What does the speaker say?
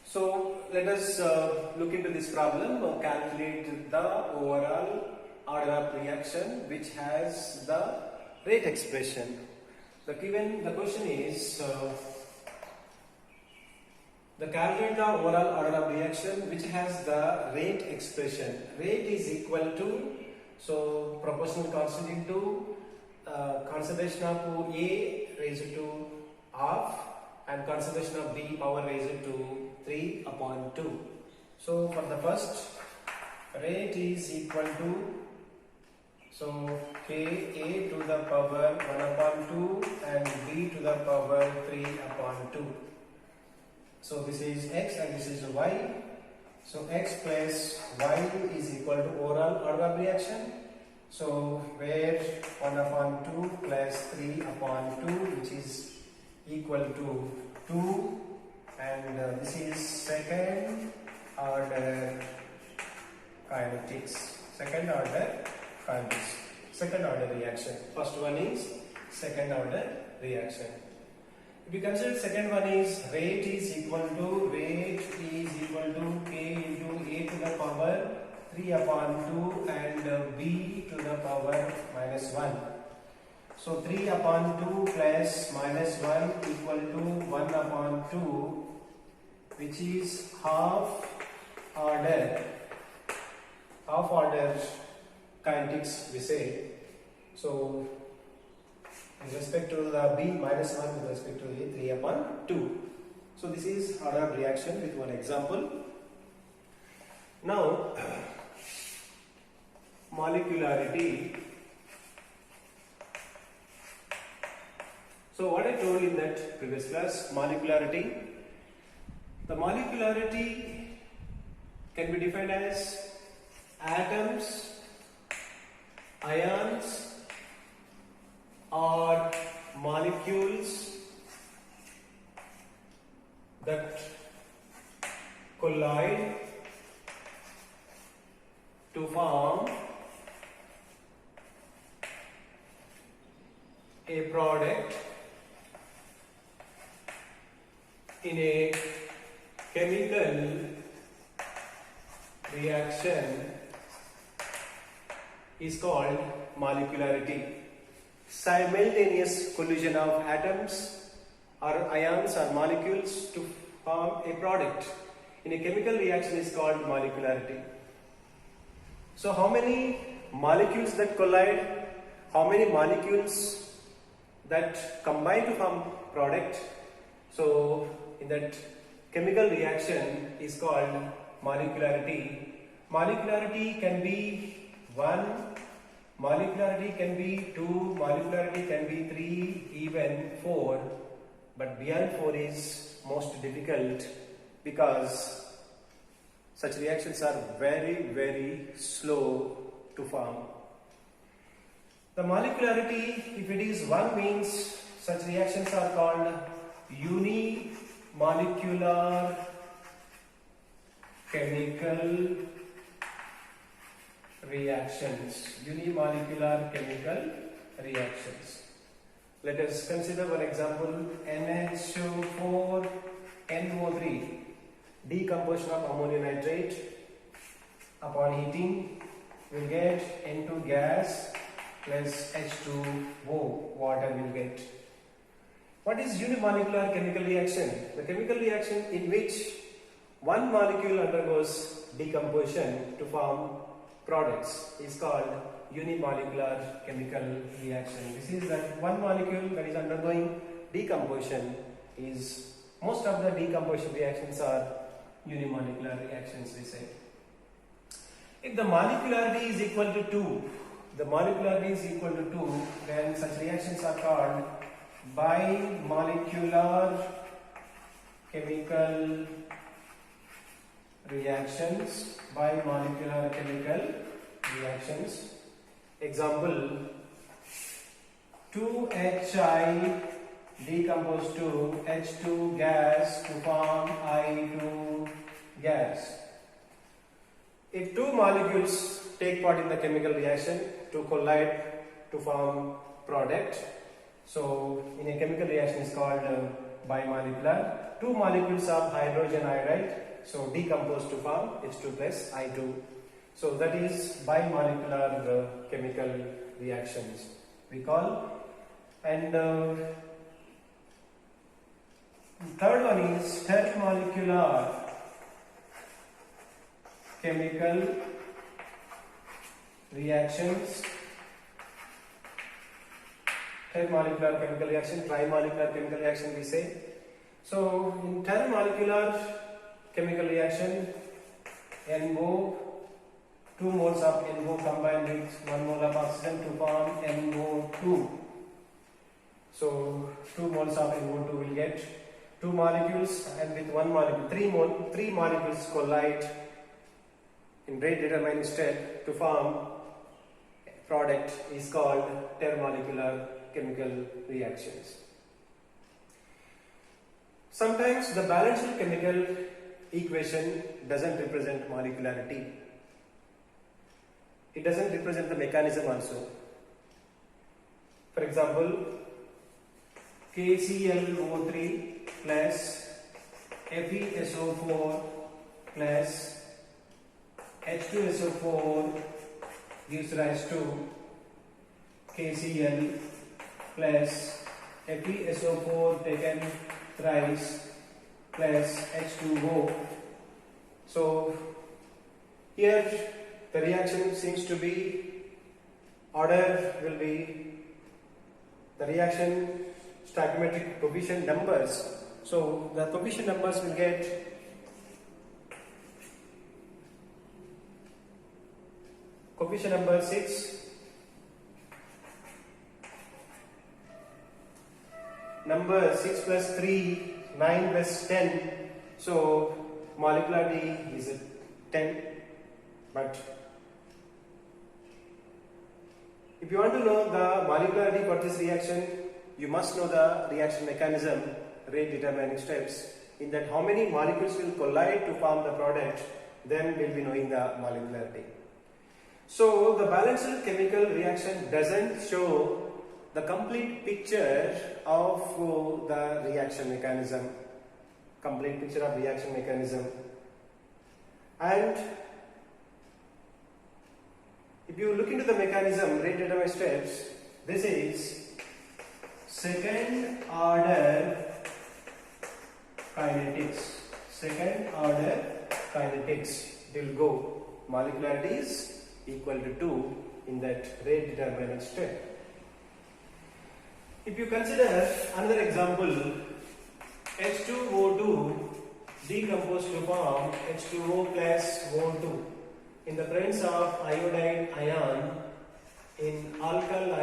So let us look into this problem. Calculate the overall order of reaction which has the rate expression. The question is the calculate the overall order of reaction which has the rate expression. Rate is equal to, so proportional constant into concentration of A raised to half and concentration of B power raised to 3 upon 2. So for the first, rate is equal to, so Ka to the power 1 upon 2 and B to the power 3 upon 2. So this is x and this is y. So x plus y is equal to overall order of reaction. So where 1 upon 2 plus 3 upon 2, which is equal to 2, and this is second order kinetics. Second order reaction. First one is second order reaction. If you consider second one is rate is equal to K into A to the power 3 upon 2 and B to the power minus 1. So 3 upon 2 plus minus 1 equal to 1 upon 2, which is half order kinetics we say. So with respect to the B minus 1 with respect to A 3 upon 2. So this is order of reaction with one example. Now molecularity. So what I told in that previous class, molecularity. The molecularity can be defined as atoms, ions or molecules that collide to form a product in a chemical reaction is called molecularity. Simultaneous collision of atoms or ions or molecules to form a product in a chemical reaction is called molecularity. So how many molecules that collide, how many molecules that combine to form product, so in that chemical reaction is called molecularity. Molecularity can be 1, molecularity can be 2, molecularity can be 3, even 4, but beyond 4 is most difficult because such reactions are very slow to form. The molecularity, if it is 1, means such reactions are called unimolecular chemical reactions. Unimolecular chemical reactions. Let us consider one example. NH4 NO3, decomposition of ammonium nitrate. Upon heating, we will get N2 gas plus H2O, water will get. What is unimolecular chemical reaction? The chemical reaction in which one molecule undergoes decomposition to form products is called unimolecular chemical reaction. This is that one molecule that is undergoing decomposition is, most of the decomposition reactions are unimolecular reactions we say. If the molecularity is equal to 2, then such reactions are called bimolecular chemical reactions. Bimolecular chemical reactions. Example, 2HI decompose to H2 gas to form I2 gas. If two molecules take part in the chemical reaction to collide to form product, so in a chemical reaction is called bimolecular two molecules of hydrogen iodide, so decompose to form H2 plus I2. So that is bimolecular chemical reactions we call. And third one is intermolecular chemical reactions. Intermolecular chemical reaction, trimolecular chemical reaction we say. So in intermolecular chemical reaction, NO, 2 moles of NO combined with 1 mole of oxygen to form NO2. So 2 moles of NO2 will get 2 molecules, and with 1 molecule, 3 molecules collide in rate determining step to form product is called intermolecular chemical reactions. Sometimes the balanced chemical equation doesn't represent molecularity. It doesn't represent the mechanism also. For example, KClO3 plus FeSO4 plus H2SO4 gives rise to KCl plus FeSO4 taken thrice plus H2O. So here the reaction seems to be, order will be the reaction stoichiometric coefficient numbers. So the coefficient numbers will get coefficient number 6, number 6 plus 3, 9 plus 10. So molecularity is 10. But if you want to know the molecularity for this reaction, you must know the reaction mechanism, rate determining steps. In that, how many molecules will collide to form the product, then we'll be knowing the molecularity. So the balanced chemical reaction doesn't show the complete picture of the reaction mechanism, complete picture of reaction mechanism. And if you look into the mechanism, rate determining steps, this is second order kinetics. Second order kinetics. It will go molecularity is equal to 2 in that rate determining step. If you consider another example, H2O2 decompose to form H2O plus O2 in the presence of iodine ion in alkyl